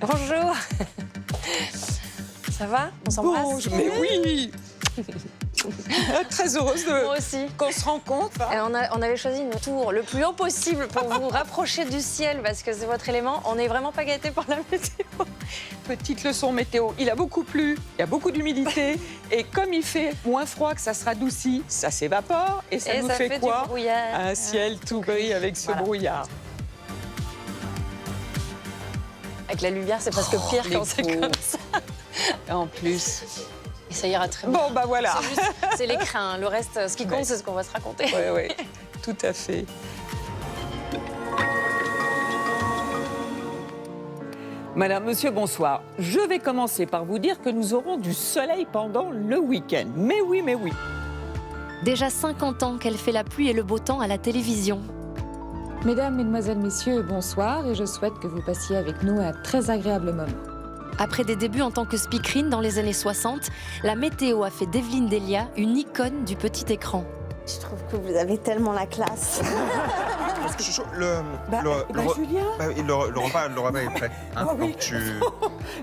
Bonjour. Ça va? On s'embrasse? Bonjour, mais oui. Très heureuse Moi aussi. qu'on se rencontre. Et on avait choisi une tour le plus haut possible pour vous rapprocher du ciel parce que c'est votre élément. On n'est vraiment pas gâtés par la météo. Petite leçon météo. Il a beaucoup plu, il y a beaucoup d'humidité. Et comme il fait moins froid que ça se radoucit, ça s'évapore. Et ça nous fait quoi? Du brouillard. Un ciel tout gris avec ce brouillard. Avec la lumière, c'est presque pire quand c'est comme ça. En plus. Et ça ira très bien. Bon, bah voilà. C'est l'écrin. Le reste, ce qui compte, c'est ce qu'on va se raconter. Oui, tout à fait. Madame, monsieur, bonsoir. Je vais commencer par vous dire que nous aurons du soleil pendant le week-end. Mais oui, mais oui. Déjà 50 ans qu'elle fait la pluie et le beau temps à la télévision. Mesdames, Mesdemoiselles, Messieurs, bonsoir et je souhaite que vous passiez avec nous un très agréable moment. Après des débuts en tant que speakerine dans les années 60, la météo a fait d'Evelyne Delia une icône du petit écran. Je trouve que vous avez tellement la classe. Julien le repas est prêt. Hein, Oh, oui. donc tu...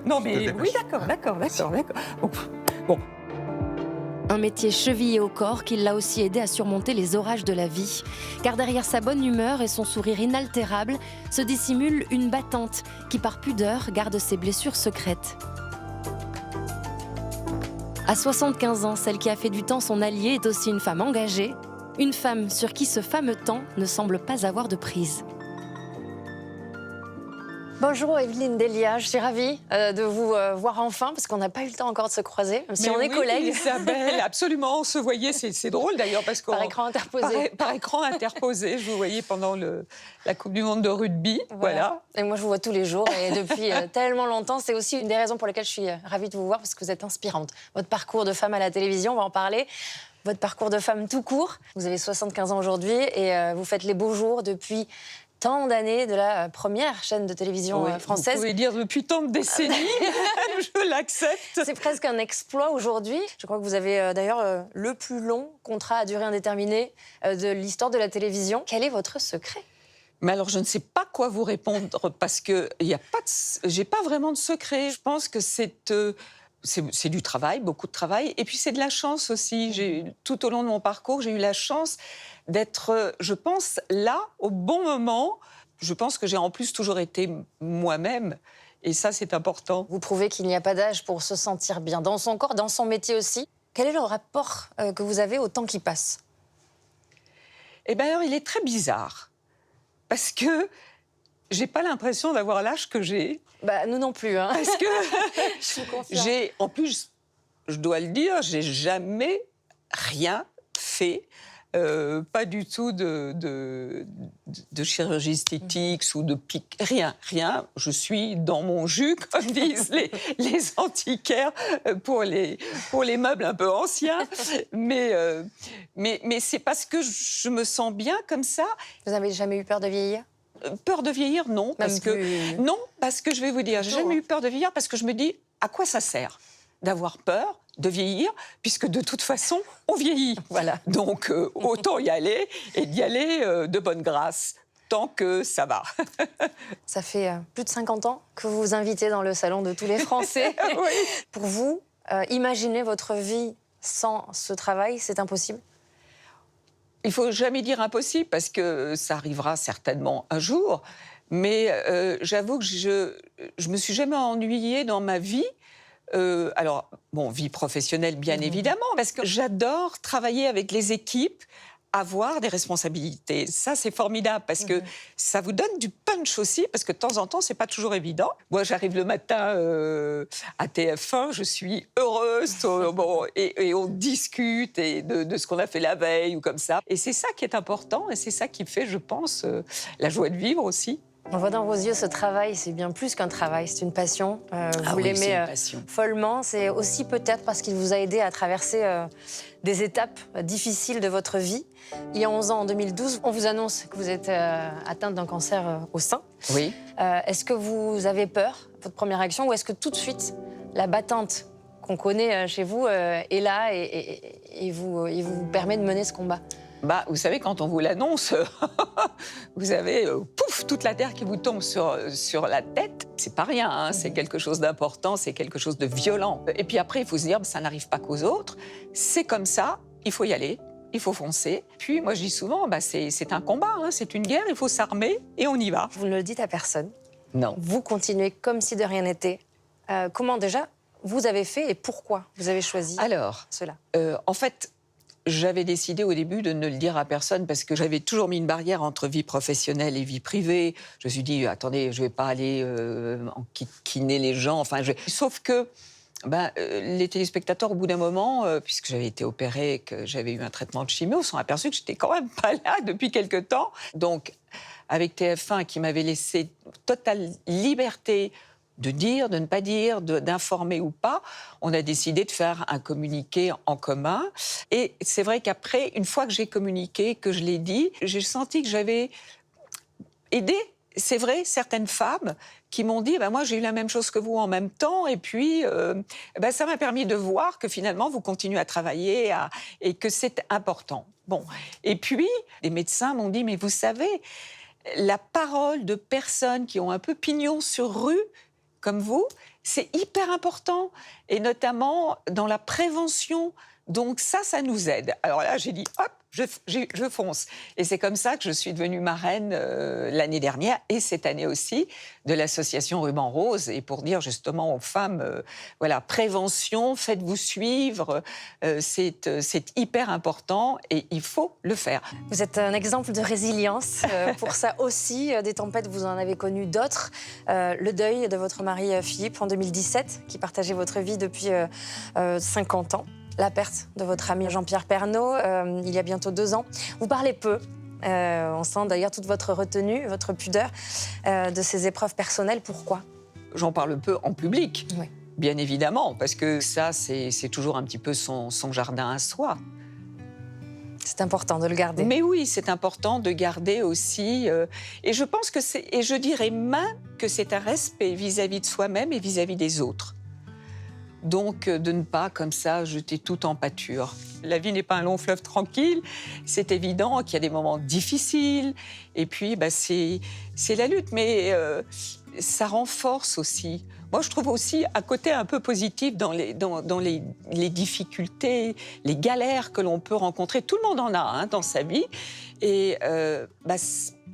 Non, te mais dépêches. oui, d'accord. Bon, Un métier chevillé au corps qui l'a aussi aidé à surmonter les orages de la vie. Car derrière sa bonne humeur et son sourire inaltérable se dissimule une battante qui, par pudeur, garde ses blessures secrètes. À 75 ans, celle qui a fait du temps son allié est aussi une femme engagée, une femme sur qui ce fameux temps ne semble pas avoir de prise. Bonjour Evelyne Delia, je suis ravie de vous voir enfin parce qu'on n'a pas eu le temps encore de se croiser, même si mais on est oui, collègues. Isabelle, absolument, on se voyait, c'est drôle d'ailleurs parce qu'on... Par écran interposé. Par écran interposé, je vous voyais pendant la Coupe du Monde de rugby, voilà. Et moi je vous vois tous les jours et depuis tellement longtemps, c'est aussi une des raisons pour lesquelles je suis ravie de vous voir parce que vous êtes inspirante. Votre parcours de femme à la télévision, on va en parler. Votre parcours de femme tout court. Vous avez 75 ans aujourd'hui et vous faites les beaux jours depuis tant d'années de la première chaîne de télévision française. Vous pouvez dire depuis tant de décennies, je l'accepte. C'est presque un exploit aujourd'hui. Je crois que vous avez d'ailleurs le plus long contrat à durée indéterminée de l'histoire de la télévision. Quel est votre secret ? Mais alors, je ne sais pas quoi vous répondre parce que j'ai pas vraiment de secret. Je pense que c'est du travail, beaucoup de travail. Et puis, c'est de la chance aussi. Tout au long de mon parcours, j'ai eu la chance d'être, je pense, là, au bon moment. Je pense que j'ai en plus toujours été moi-même. Et ça, c'est important. Vous prouvez qu'il n'y a pas d'âge pour se sentir bien dans son corps, dans son métier aussi. Quel est le rapport que vous avez au temps qui passe ? Eh bien, alors, il est très bizarre. Parce que j'ai pas l'impression d'avoir l'âge que j'ai. Bah, nous non plus, hein. Parce que Je vous confirme. en plus, je dois le dire, j'ai jamais rien fait, pas du tout de chirurgie esthétique ou de pique, rien. Je suis dans mon jus, comme disent les antiquaires pour les meubles un peu anciens. Mais c'est parce que je me sens bien comme ça. Vous n'avez jamais eu peur de vieillir ? Peur de vieillir, non. Parce que je vais vous dire, j'ai jamais eu peur de vieillir parce que je me dis, à quoi ça sert d'avoir peur de vieillir, puisque de toute façon, on vieillit. Voilà. Donc, autant y aller et d'y aller de bonne grâce, tant que ça va. Ça fait plus de 50 ans que vous vous invitez dans le salon de tous les Français. Oui. Pour vous, imaginer votre vie sans ce travail, c'est impossible ? Il faut jamais dire impossible, parce que ça arrivera certainement un jour. Mais j'avoue que je me suis jamais ennuyée dans ma vie. Alors, bon, vie professionnelle, bien évidemment, parce que j'adore travailler avec les équipes, avoir des responsabilités. Ça, c'est formidable, parce que ça vous donne du punch aussi, parce que de temps en temps, c'est pas toujours évident. Moi, j'arrive le matin à TF1, je suis heureuse, et on discute de ce qu'on a fait la veille, ou comme ça. Et c'est ça qui est important, et c'est ça qui fait, je pense, la joie de vivre aussi. On voit dans vos yeux ce travail, c'est bien plus qu'un travail, c'est une passion. Vous oui, c'est l'aimez une passion. follement. C'est aussi peut-être parce qu'il vous a aidé à traverser des étapes difficiles de votre vie. Il y a 11 ans, en 2012, on vous annonce que vous êtes atteinte d'un cancer au sein. Oui. Est-ce que vous avez peur, votre première réaction, ou est-ce que tout de suite, la battante qu'on connaît chez vous est là et vous permet de mener ce combat ? Bah, vous savez, quand on vous l'annonce, vous avez pouf, toute la terre qui vous tombe sur la tête. C'est pas rien, hein, c'est quelque chose d'important, c'est quelque chose de violent. Et puis après, il faut se dire, ça n'arrive pas qu'aux autres. C'est comme ça, il faut y aller, il faut foncer. Puis moi, je dis souvent, c'est un combat, hein, c'est une guerre, il faut s'armer et on y va. Vous ne le dites à personne. Non. Vous continuez comme si de rien n'était. Comment déjà vous avez fait et pourquoi vous avez choisi cela? En fait, j'avais décidé au début de ne le dire à personne parce que j'avais toujours mis une barrière entre vie professionnelle et vie privée. Je me suis dit, attendez, je ne vais pas aller enquiquiner les gens. Sauf que les téléspectateurs, au bout d'un moment, puisque j'avais été opérée et que j'avais eu un traitement de chimio, se sont aperçus que je n'étais quand même pas là depuis quelque temps. Donc, avec TF1 qui m'avait laissé totale liberté de dire, de ne pas dire, d'informer ou pas, on a décidé de faire un communiqué en commun. Et c'est vrai qu'après, une fois que j'ai communiqué, que je l'ai dit, j'ai senti que j'avais aidé, c'est vrai, certaines femmes qui m'ont dit moi j'ai eu la même chose que vous en même temps et puis ça m'a permis de voir que finalement vous continuez à travailler et que c'est important. Bon, et puis les médecins m'ont dit mais vous savez, la parole de personnes qui ont un peu pignon sur rue comme vous, c'est hyper important, et notamment dans la prévention. Donc ça nous aide. Alors là, j'ai dit, hop, je fonce. Et c'est comme ça que je suis devenue marraine l'année dernière, et cette année aussi, de l'association Ruban Rose, et pour dire justement aux femmes, prévention, faites-vous suivre, c'est hyper important, et il faut le faire. Vous êtes un exemple de résilience. Pour ça aussi, des tempêtes, vous en avez connu d'autres. Le deuil de votre mari Philippe en 2017, qui partageait votre vie depuis 50 ans. La perte de votre ami Jean-Pierre Pernaut, il y a bientôt 2 ans. Vous parlez peu. On sent d'ailleurs toute votre retenue, votre pudeur de ces épreuves personnelles. Pourquoi? J'en parle peu en public, oui. Bien évidemment, parce que ça, c'est toujours un petit peu son jardin à soi. C'est important de le garder. Mais oui, c'est important de garder aussi. Et je pense que et je dirais même que c'est un respect vis-à-vis de soi-même et vis-à-vis des autres. Donc, de ne pas, comme ça, jeter tout en pâture. La vie n'est pas un long fleuve tranquille. C'est évident qu'il y a des moments difficiles. Et puis, c'est la lutte. Mais ça renforce aussi. Moi, je trouve aussi un côté un peu positif dans les difficultés, les galères que l'on peut rencontrer. Tout le monde en a dans sa vie. Et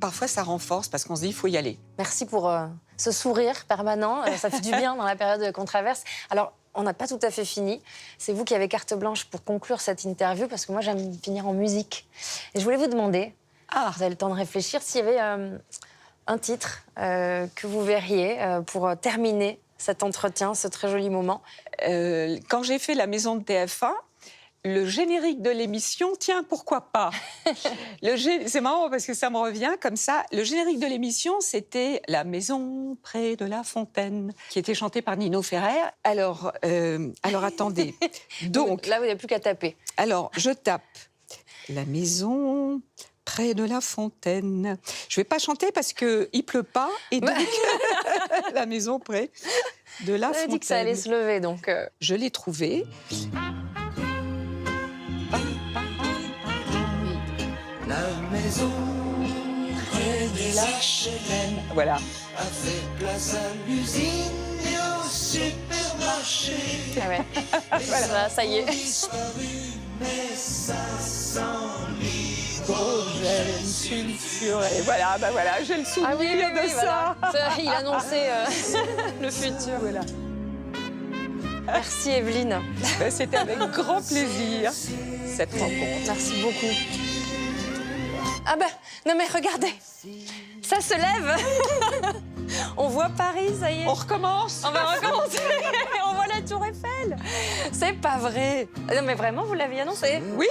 parfois, ça renforce parce qu'on se dit, il faut y aller. Merci pour ce sourire permanent. Ça fait du bien dans la période qu'on traverse. Alors, on n'a pas tout à fait fini. C'est vous qui avez carte blanche pour conclure cette interview, parce que moi, j'aime finir en musique. Et je voulais vous demander, vous avez le temps de réfléchir, s'il y avait un titre que vous verriez pour terminer cet entretien, ce très joli moment. Quand j'ai fait la maison de TF1, le générique de l'émission, tiens, pourquoi pas. C'est marrant parce que ça me revient comme ça. Le générique de l'émission, c'était La maison près de la fontaine, qui était chanté par Nino Ferrer. Alors attendez. Donc, là, vous n'avez plus qu'à taper. Alors, je tape La maison près de la fontaine. Je ne vais pas chanter parce qu'il pleut pas, et donc La maison près de la fontaine. Vous avez dit que ça allait se lever, donc. Je l'ai trouvé. La maison près des HLM. Voilà. A fait place à l'usine et au supermarché. Ah ouais. Voilà, ça y est. Disparu, mais ça sent l'hydrogène sulfuré. Voilà, j'ai le souvenir de ça. Voilà. Il annonçait le futur. Voilà. Merci Evelyne. C'était avec grand plaisir, cette rencontre. Merci beaucoup. Ah non mais regardez, ça se lève. On voit Paris, ça y est. On recommence. On va recommencer. On voit la Tour Eiffel. C'est pas vrai. Non mais vraiment, vous l'aviez annoncé? Oui.